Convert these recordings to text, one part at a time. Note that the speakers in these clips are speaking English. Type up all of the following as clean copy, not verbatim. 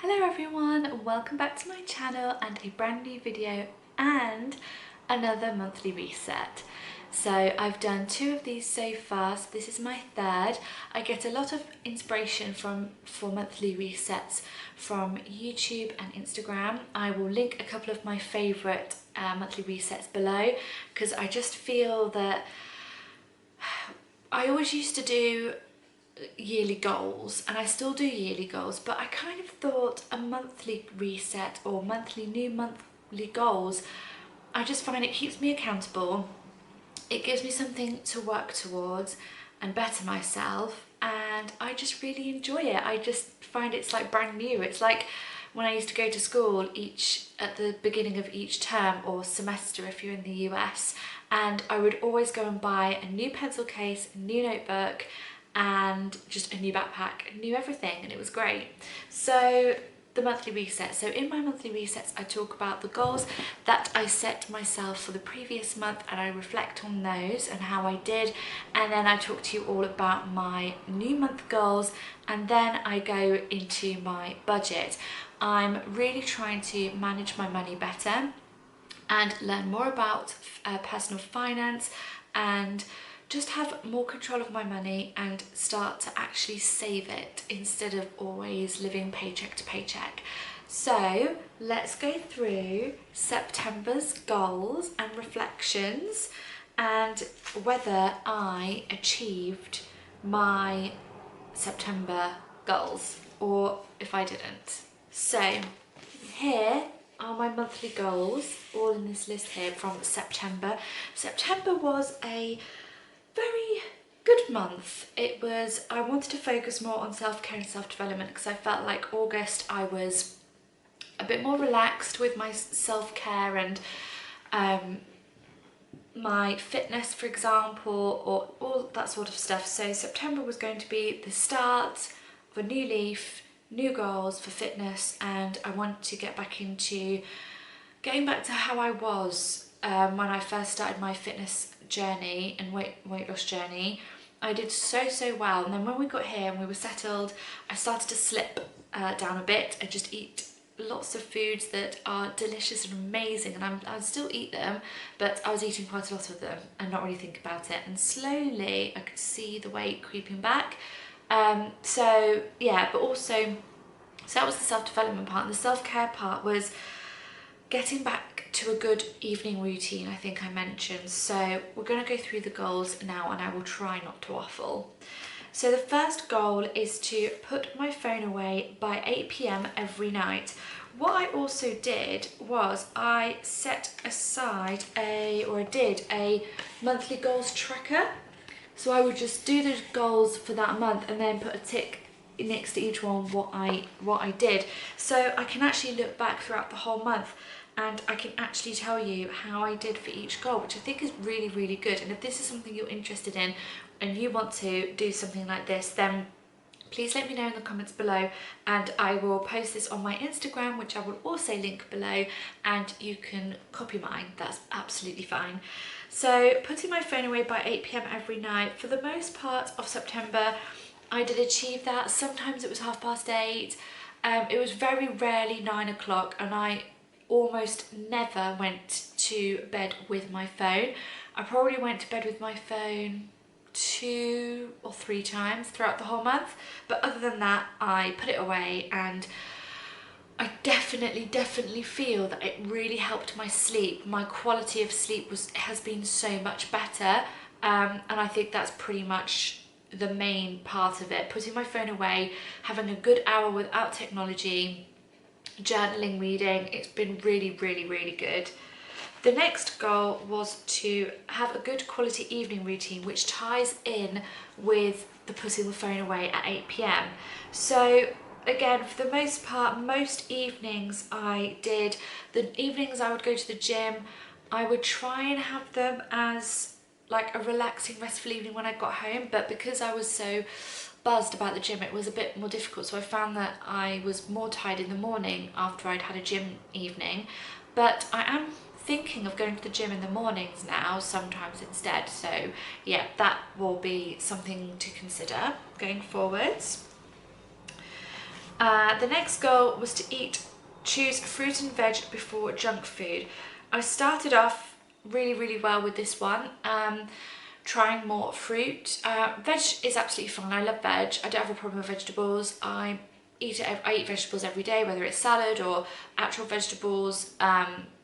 Hello everyone, welcome back to my channel and a brand new video and another monthly reset. So I've done 2 of these so far, so this is my 3rd. I get a lot of inspiration for monthly resets from YouTube and Instagram. I will link a couple of my favourite monthly resets below because I just feel that I always used to do yearly goals and I still do yearly goals, but I kind of thought a monthly reset or new monthly goals, I just find it keeps me accountable, it gives me something to work towards and better myself, and I just really enjoy it. I just find it's like brand new. It's like when I used to go to school at the beginning of each term or semester if you're in the US, and I would always go and buy a new pencil case, a new notebook, and just a new backpack, new everything, and it was great. So the monthly reset. So in my monthly resets, I talk about the goals that I set myself for the previous month and I reflect on those and how I did. And then I talk to you all about my new month goals, and then I go into my budget. I'm really trying to manage my money better and learn more about personal finance and just have more control of my money and start to actually save it instead of always living paycheck to paycheck. So let's go through September's goals and reflections and whether I achieved my September goals or if I didn't. So here are my monthly goals, all in this list here from September. September was a very good month. I wanted to focus more on self-care and self-development because I felt like August I was a bit more relaxed with my self-care and my fitness, for example, or all that sort of stuff. So September was going to be the start of a new leaf, new goals for fitness, and I want to get back into getting back to how I was when I first started my fitness journey and weight loss journey. I did so well, and then when we got here and we were settled, I started to slip down a bit and just eat lots of foods that are delicious and amazing, and I still eat them, but I was eating quite a lot of them and not really think about it, and slowly I could see the weight creeping back. So yeah, but also, so that was the self-development part, and the self-care part was getting back to a good evening routine, I think I mentioned. So we're going to go through the goals now and I will try not to waffle. So the first goal is to put my phone away by 8 p.m. every night. What I also did was I set aside I did a monthly goals tracker. So I would just do the goals for that month and then put a tick next to each one what I did. So I can actually look back throughout the whole month and I can actually tell you how I did for each goal, which I think is really good. And if this is something you're interested in and you want to do something like this, then please let me know in the comments below, and I will post this on my Instagram, which I will also link below, and you can copy mine, that's absolutely fine. So putting my phone away by 8 p.m. every night, for the most part of September, I did achieve that. Sometimes it was 8:30. It was very rarely 9 o'clock, and I almost never went to bed with my phone. I probably went to bed with my phone 2 or 3 times throughout the whole month, but other than that I put it away, and I definitely feel that it really helped my sleep. My quality of sleep has been so much better, and I think that's pretty much the main part of it. Putting my phone away, having a good hour without technology, journaling, reading, it's been really good. The next goal was to have a good quality evening routine, which ties in with the putting the phone away at 8 p.m. So again, for the most part, most evenings I did, the evenings I would go to the gym, I would try and have them as like a relaxing, restful evening when I got home, but because I was so buzzed about the gym, it was a bit more difficult, so I found that I was more tired in the morning after I'd had a gym evening. But I am thinking of going to the gym in the mornings now sometimes instead, so yeah, that will be something to consider going forwards. The next goal was to choose fruit and veg before junk food. I started off really well with this one, trying more fruit. Veg is absolutely fine, I love veg, I don't have a problem with vegetables. I eat vegetables every day, whether it's salad or actual vegetables.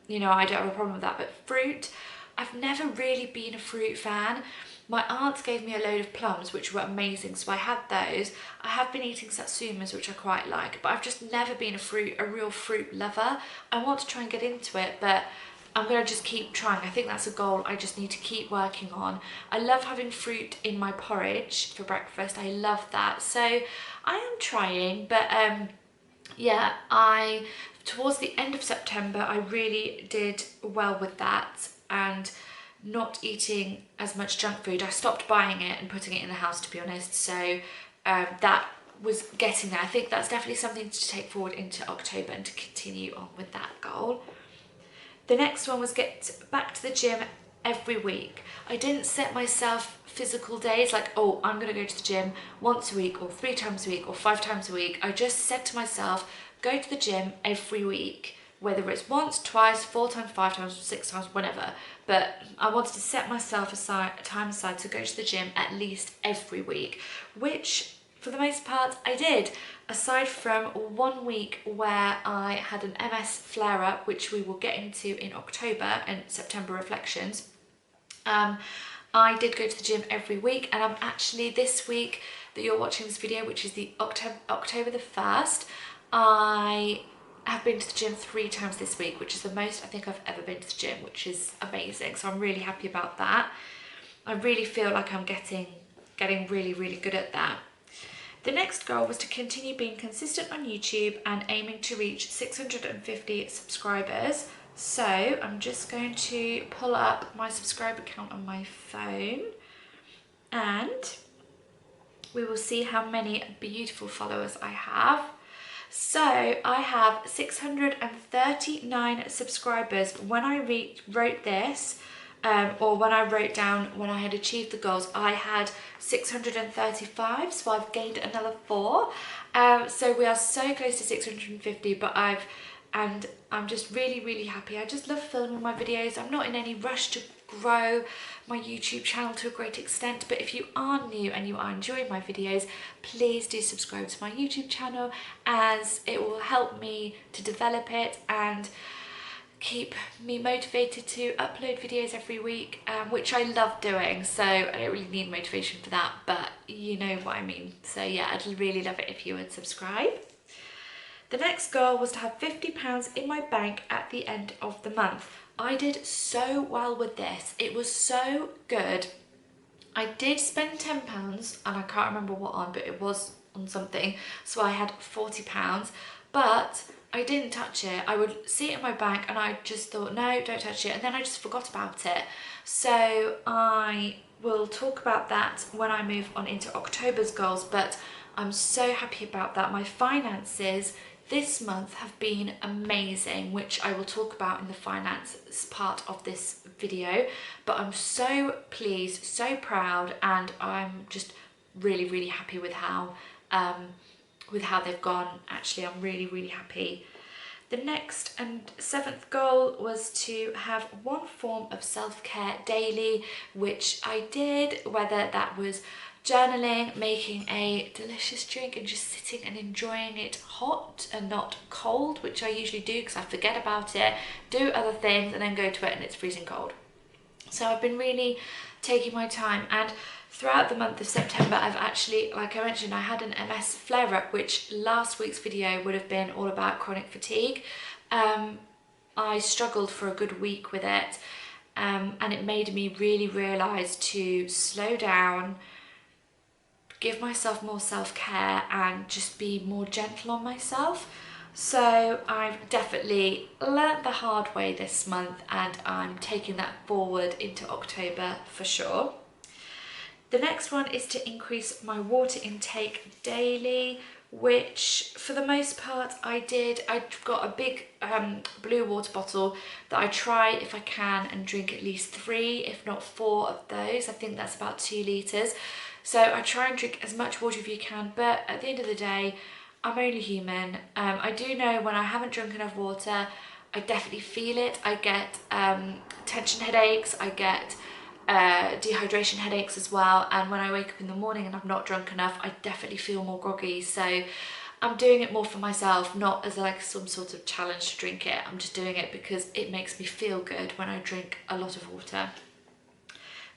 You know, I don't have a problem with that, but fruit, I've never really been a fruit fan. My aunt gave me a load of plums, which were amazing, so I had those. I have been eating satsumas, which I quite like, but I've just never been a real fruit lover. I want to try and get into it, but I'm going to just keep trying. I think that's a goal I just need to keep working on. I love having fruit in my porridge for breakfast. I love that. So I am trying, but yeah, towards the end of September, I really did well with that and not eating as much junk food. I stopped buying it and putting it in the house, to be honest. So that was getting there. I think that's definitely something to take forward into October and to continue on with that goal. The next one was get back to the gym every week. I didn't set myself physical days like, oh, I'm gonna go to the gym once a week or 3 times a week or 5 times a week. I just said to myself, go to the gym every week, whether it's once, twice, 4 times, 5 times, 6 times, whatever. But I wanted to set myself time aside to go to the gym at least every week, which for the most part I did, aside from 1 week where I had an MS flare-up, which we will get into in October and September reflections. I did go to the gym every week, and I'm actually, this week that you're watching this video, which is the October the 1st, I have been to the gym 3 times this week, which is the most I think I've ever been to the gym, which is amazing. So I'm really happy about that. I really feel like I'm getting really good at that. The next goal was to continue being consistent on YouTube and aiming to reach 650 subscribers. So I'm just going to pull up my subscriber count on my phone and we will see how many beautiful followers I have. So I have 639 subscribers. When I wrote this, or when I wrote down when I had achieved the goals, I had 635, so I've gained another 4. So we are so close to 650, but I'm just really happy. I just love filming my videos. I'm not in any rush to grow my YouTube channel to a great extent, but if you are new and you are enjoying my videos, please do subscribe to my YouTube channel, as it will help me to develop it and keep me motivated to upload videos every week, which I love doing, so I don't really need motivation for that, but you know what I mean. So yeah, I'd really love it if you would subscribe. The next goal was to have £50 in my bank at the end of the month. I did so well with this. It was so good. I did spend £10 and I can't remember what on, but it was on something. So I had £40, but I didn't touch it. I would see it in my bank and I just thought, no, don't touch it. And then I just forgot about it. So I will talk about that when I move on into October's goals, but I'm so happy about that. My finances this month have been amazing, which I will talk about in the finances part of this video, but I'm so pleased, so proud, and I'm just really happy with how they've gone. Actually, I'm really happy. The next and 7th goal was to have one form of self-care daily, which I did, whether that was journaling, making a delicious drink and just sitting and enjoying it hot and not cold, which I usually do because I forget about it, do other things and then go to it and it's freezing cold. So I've been really taking my time, and throughout the month of September I've actually, like I mentioned, I had an MS flare-up, which last week's video would have been all about chronic fatigue. I struggled for a good week with it, and it made me really realise to slow down, give myself more self-care and just be more gentle on myself. So I've definitely learnt the hard way this month, and I'm taking that forward into October for sure. The next one is to increase my water intake daily, which for the most part I did. I've got a big blue water bottle that I try, if I can, and drink at least 3 if not 4 of those. I think that's about 2 litres. So I try and drink as much water as you can, but at the end of the day, I'm only human. I do know when I haven't drunk enough water, I definitely feel it. I get tension headaches, I get dehydration headaches as well, and when I wake up in the morning and I've not drunk enough, I definitely feel more groggy. So I'm doing it more for myself, not as like some sort of challenge to drink it. I'm just doing it because it makes me feel good when I drink a lot of water.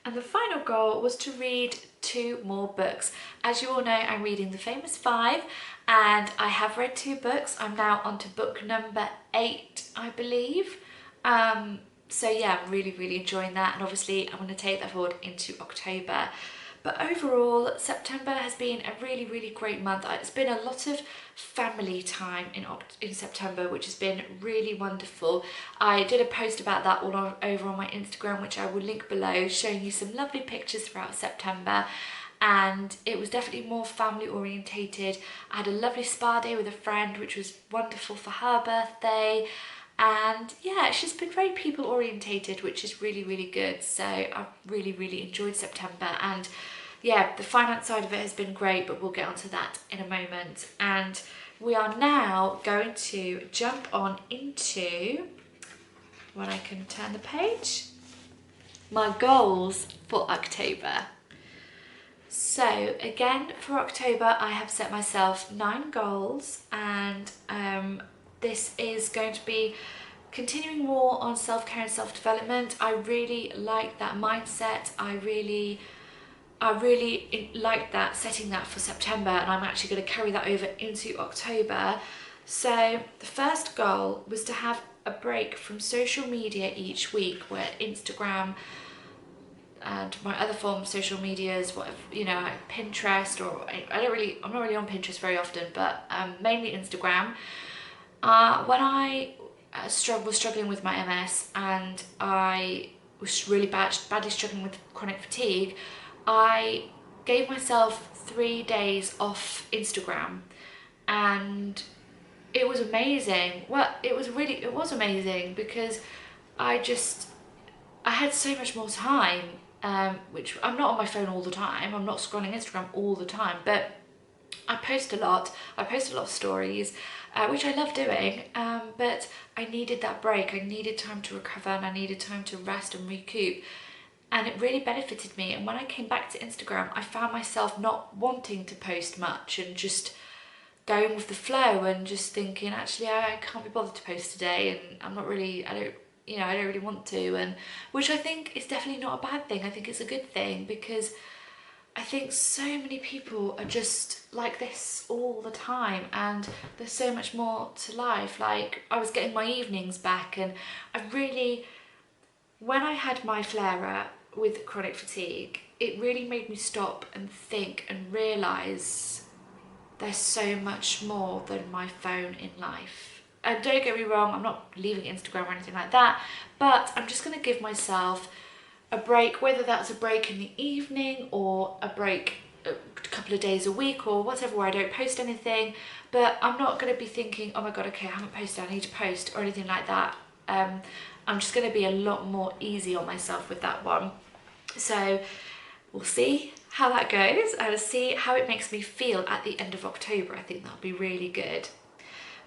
And the final goal was to read 2 more books. As you all know, I'm reading The Famous Five, and I have read 2 books. I'm now on to book number 8, I believe. So yeah, I'm really, really enjoying that, and obviously I'm going to take that forward into October. But overall, September has been a really, really great month. It's been a lot of family time in September, which has been really wonderful. I did a post about that all over on my Instagram, which I will link below, showing you some lovely pictures throughout September. And it was definitely more family orientated. I had a lovely spa day with a friend, which was wonderful for her birthday. And yeah, it's just been very people orientated, which is really, really good. So I've really, really enjoyed September, and yeah, the finance side of it has been great, but we'll get onto that in a moment. And we are now going to jump on into, when I can turn the page, my goals for October. So again, for October, I have set myself 9 goals, and this is going to be continuing more on self-care and self-development. I really like that mindset. I really like that, setting that for September, and I'm actually going to carry that over into October. So the first goal was to have a break from social media each week, where Instagram and my other form of social medias, whatever, you know, like Pinterest, or I'm not really on Pinterest very often, but mainly Instagram. When I was struggling with my MS, and I was really badly struggling with chronic fatigue, I gave myself 3 days off Instagram, and it was amazing. Well, it was amazing because I had so much more time, which I'm not on my phone all the time. I'm not scrolling Instagram all the time, but I post a lot. I post a lot of stories, which I love doing, but I needed that break. I needed time to recover, and I needed time to rest and recoup. And it really benefited me. And when I came back to Instagram, I found myself not wanting to post much and just going with the flow and just thinking, actually, I can't be bothered to post today, and I don't really want to. And which I think is definitely not a bad thing. I think it's a good thing, because I think so many people are just like this all the time, and there's so much more to life. Like, I was getting my evenings back, and when I had my flare-up with chronic fatigue, it really made me stop and think and realise there's so much more than my phone in life. And don't get me wrong, I'm not leaving Instagram or anything like that, but I'm just going to give myself a break, whether that's a break in the evening or a break a couple of days a week or whatever, where I don't post anything. But I'm not going to be thinking, oh my god, okay, I haven't posted, I need to post, or anything like that. I'm just going to be a lot more easy on myself with that one. So we'll see how that goes, and see how it makes me feel at the end of October. I think that'll be really good.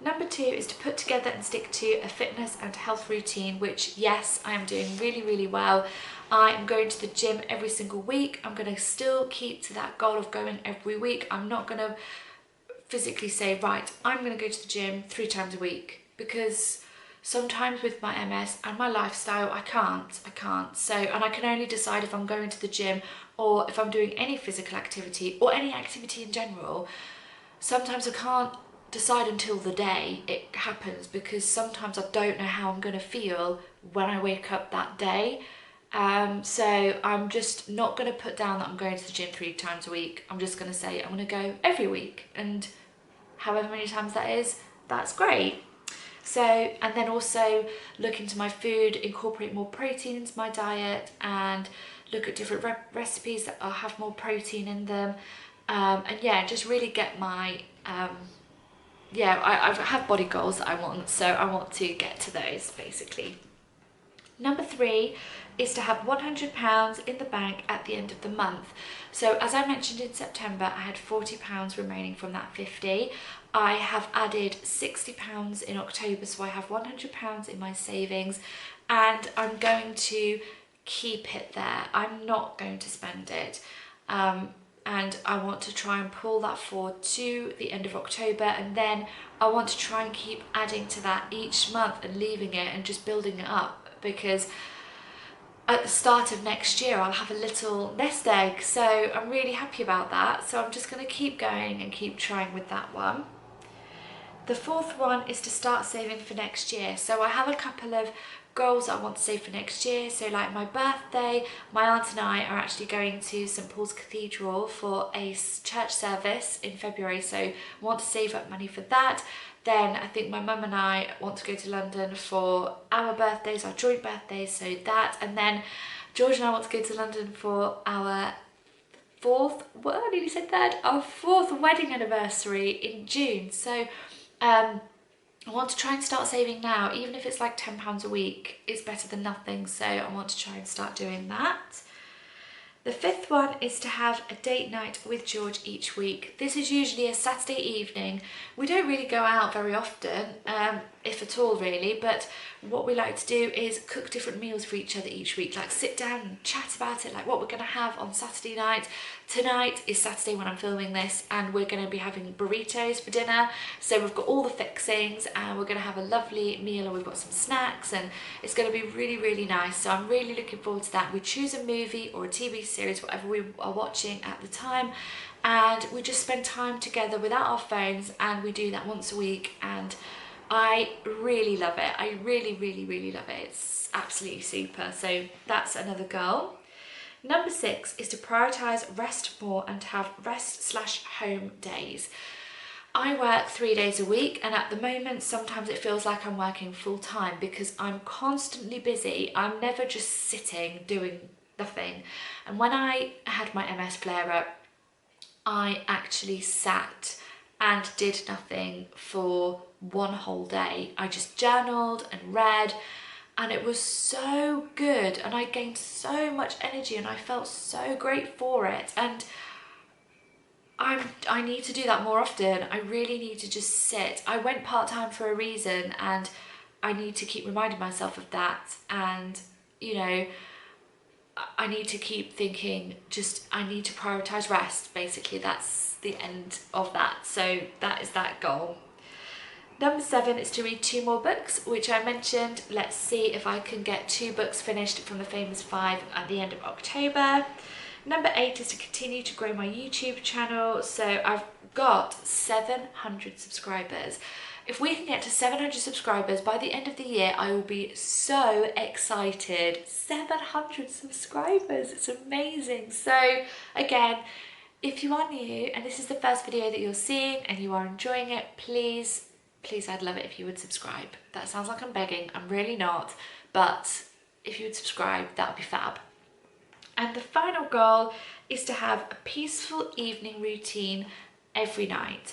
Number 2 is to put together and stick to a fitness and health routine, which, yes, I am doing really, really well. I am going to the gym every single week. I'm going to still keep to that goal of going every week. I'm not going to physically say, right, I'm going to go to the gym 3 times a week, because sometimes with my MS and my lifestyle, I can't. So, and I can only decide if I'm going to the gym or if I'm doing any physical activity or any activity in general. Sometimes I can't decide until the day it happens, because sometimes I don't know how I'm going to feel when I wake up that day. So I'm just not going to put down that I'm going to the gym 3 times a week. I'm just going to say I'm going to go every week, and however many times that is, that's great. So, and then also look into my food, incorporate more protein into my diet, and look at different recipes that have more protein in them. And yeah, just really get my, I have body goals that I want, so I want to get to those basically. Number 3 is to have £100 in the bank at the end of the month. So as I mentioned in September, I had £40 remaining from that 50. I have added £60 in October, so I have £100 in my savings, and I'm going to keep it there. I'm not going to spend it. And I want to try and pull that forward to the end of October, and then I want to try and keep adding to that each month and leaving it and just building it up, because at the start of next year I'll have a little nest egg, so I'm really happy about that. So I'm just going to keep going and keep trying with that one. The 4th one is to start saving for next year. So I have a couple of goals I want to save for next year. So like my birthday, my aunt and I are actually going to St Paul's Cathedral for a church service in February, so I want to save up money for that. Then I think my mum and I want to go to London for our birthdays, our joint birthdays, so that. And then George and I want to go to London for our I nearly said third, our 4th wedding anniversary in June. So I want to try and start saving now, even if it's like £10 a week, it's better than nothing, so I want to try and start doing that. The 5th one is to have a date night with George each week. This is usually a Saturday evening. We don't really go out very often, if at all really, but what we like to do is cook different meals for each other each week, like sit down and chat about it, like what we're going to have on Saturday night. Tonight is Saturday when I'm filming this, and we're going to be having burritos for dinner, so we've got all the fixings and we're going to have a lovely meal, and we've got some snacks, and it's going to be really, really nice. So I'm really looking forward to that. We choose a movie or a TV series, whatever we are watching at the time, and we just spend time together without our phones, and we do that once a week, and I really love it. I really, really, really love it. It's absolutely super. So that's another goal. Number 6 is to prioritise rest more and to have rest/home days. I work 3 days a week, and at the moment sometimes it feels like I'm working full time because I'm constantly busy. I'm never just sitting doing nothing. And when I had my MS flare up, I actually sat and did nothing for one whole day. I just journaled and read, and it was so good, and I gained so much energy, and I felt so great for it. And I need to do that more often. I really need to just sit. I went part-time for a reason, and I need to keep reminding myself of that. And you know, I need to keep thinking, I need to prioritise rest. Basically, that's the end of that. So that is that goal. Number 7 is to read 2 more books, which I mentioned. Let's see if I can get 2 books finished from the Famous 5 at the end of October. Number 8 is to continue to grow my YouTube channel. So I've got 700 subscribers. If we can get to 700 subscribers by the end of the year, I will be so excited. 700 subscribers, it's amazing. So again, if you are new and this is the first video that you're seeing and you are enjoying it, please, I'd love it if you would subscribe. That sounds like I'm begging, I'm really not, but if you would subscribe, that would be fab. And the final goal is to have a peaceful evening routine every night.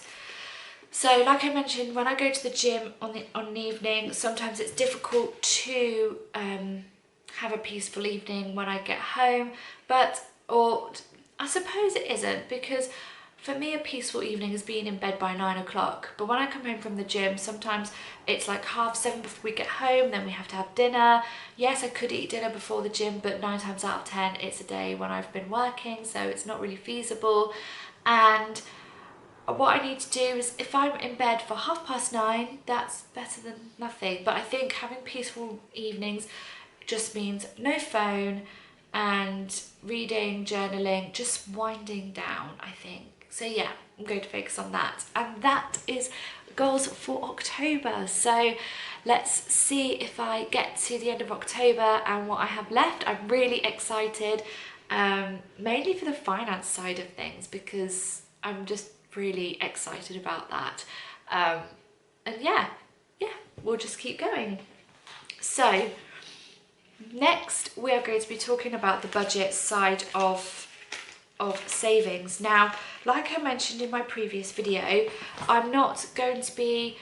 So like I mentioned, when I go to the gym on the evening, sometimes it's difficult to have a peaceful evening when I get home, or I suppose it isn't, because for me a peaceful evening is being in bed by 9 o'clock. But when I come home from the gym, sometimes it's like 7:30 before we get home, then we have to have dinner. Yes, I could eat dinner before the gym, but 9 times out of 10 it's a day when I've been working, so it's not really feasible. And what I need to do is, if I'm in bed for 9:30, that's better than nothing. But I think having peaceful evenings just means no phone and reading, journaling, just winding down, I think. So yeah, I'm going to focus on that. And that is goals for October. So let's see if I get to the end of October and what I have left. I'm really excited, mainly for the finance side of things, because I'm just really excited about that. And yeah, we'll just keep going. So next we are going to be talking about the budget side of savings. Now, like I mentioned in my previous video, I'm not going to be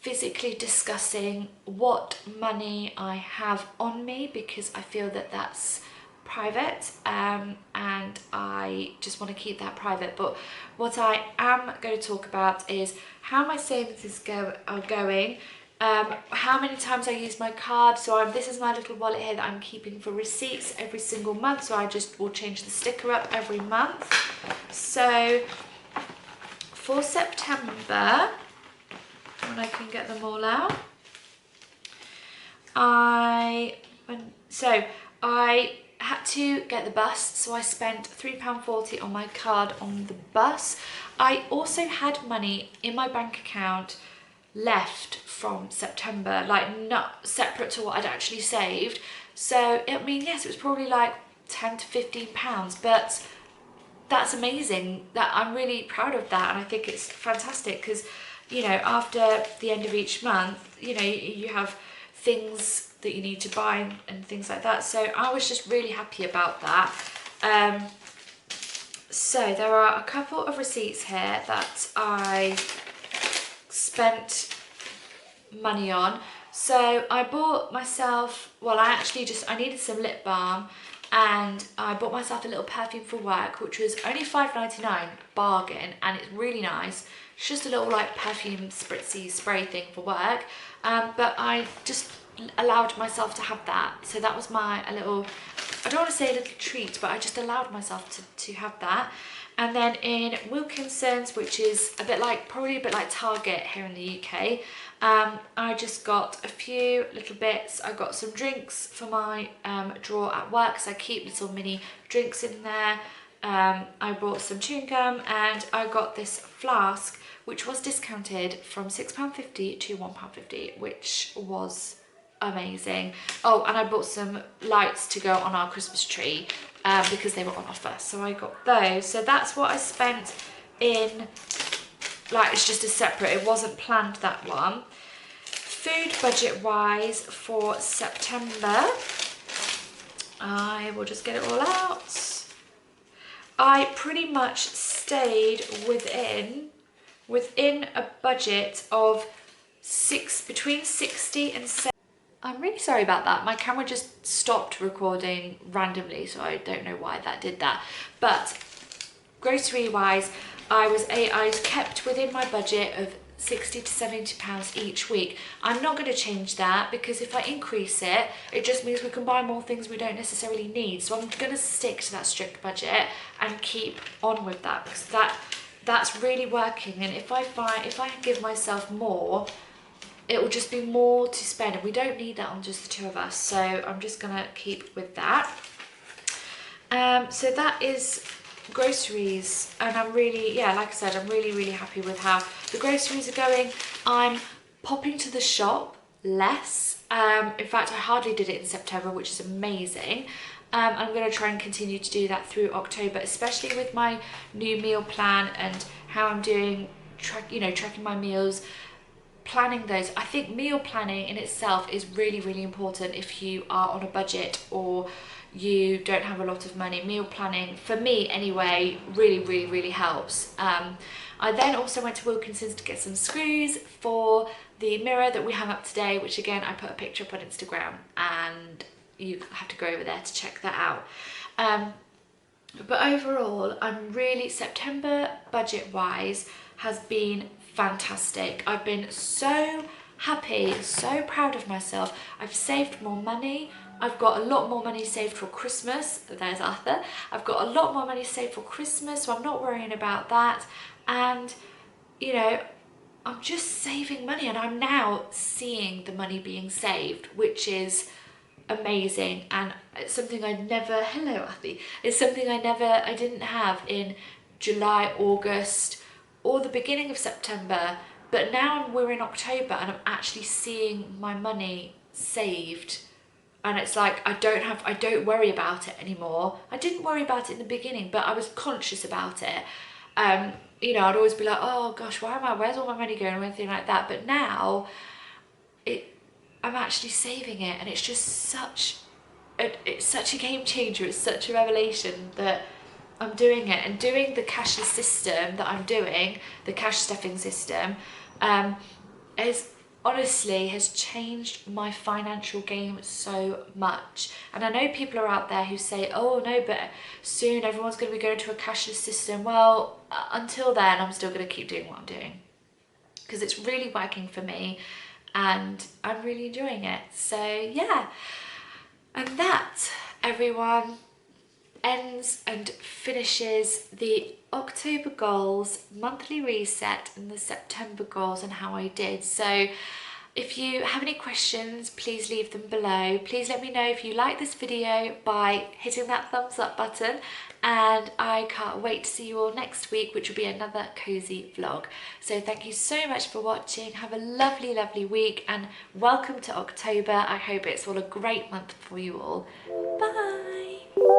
physically discussing what money I have on me, because I feel that that's private, and I just want to keep that private. But what I am going to talk about is how my savings are going, how many times I use my card. So this is my little wallet here that I'm keeping for receipts every single month, so I just will change the sticker up every month. So for September, when I can get them all out, I had to get the bus, so I spent £3.40 on my card on the bus. I also had money in my bank account left from September, like not separate to what I'd actually saved. So I mean, yes, it was probably like £10 to £15, but that's amazing. That I'm really proud of that, and I think it's fantastic because, you know, after the end of each month, you know, you have things that you need to buy and things like that. So I was just really happy about that. So there are a couple of receipts here that I spent money on. So I bought myself, well, I needed some lip balm, and I bought myself a little perfume for work, which was only £5.99, bargain, and it's really nice. It's just a little like perfume spritzy spray thing for work, but I just allowed myself to have that. So that was a little, I don't want to say a little treat, but I just allowed myself to have that. And then in Wilkinson's, which is probably a bit like Target here in the UK, I just got a few little bits. I got some drinks for my drawer at work, so I keep little mini drinks in there. I bought some chewing gum, and I got this flask, which was discounted from £6.50 to £1.50, which was amazing. Oh, and I bought some lights to go on our Christmas tree because they were on offer, so I got those. So that's what I spent in, like, it's just a separate, it wasn't planned, that one. Food budget wise for September, I will just get it all out. I pretty much stayed within a budget of between 60 and 70. I'm really sorry about that. My camera just stopped recording randomly, so I don't know why that did that. But grocery wise, I kept within my budget of £60 to £70 each week. I'm not going to change that, because if I increase it, it just means we can buy more things we don't necessarily need. So I'm going to stick to that strict budget and keep on with that, because that's really working. And if I give myself more, it will just be more to spend, and we don't need that on just the two of us. So I'm just gonna keep with that. So that is groceries, and I'm really, like I said, I'm really happy with how the groceries are going. I'm popping to the shop less. In fact, I hardly did it in September, which is amazing. I'm going to try and continue to do that through October, especially with my new meal plan and how I'm doing, tracking my meals, planning those. I think meal planning in itself is really important if you are on a budget or you don't have a lot of money. Meal planning, for me anyway, really helps. I then also went to Wilkinson's to get some screws for the mirror that we hung up today, which again I put a picture up on Instagram, and you have to go over there to check that out. But overall, September budget wise has been fantastic. I've been so happy, so proud of myself. I've saved more money. I've got a lot more money saved for Christmas. There's Arthur. I've got a lot more money saved for Christmas, so I'm not worrying about that. And, I'm just saving money, and I'm now seeing the money being saved, which is amazing. And it's something hello Athi, it's something I didn't have in July, August, or the beginning of September, but now we're in October and I'm actually seeing my money saved, and it's like I don't worry about it anymore. I didn't worry about it in the beginning, but I was conscious about it. I'd always be like, oh gosh, where's all my money going, or anything like that, but now I'm actually saving it, and it's just such a game changer. It's such a revelation that I'm doing it, and doing the cashless system that I'm doing, the cash stuffing system, is honestly has changed my financial game so much. And I know people are out there who say, oh no, but soon everyone's going to be going to a cashless system. Well, until then, I'm still going to keep doing what I'm doing because it's really working for me and I'm really enjoying it. So yeah, and that, everyone, ends and finishes the October goals, monthly reset, and the September goals and how I did. So if you have any questions, please leave them below. Please let me know if you like this video by hitting that thumbs up button, and I can't wait to see you all next week, which will be another cozy vlog. So thank you so much for watching. Have a lovely, lovely week, and welcome to October. I hope it's all a great month for you all. Bye.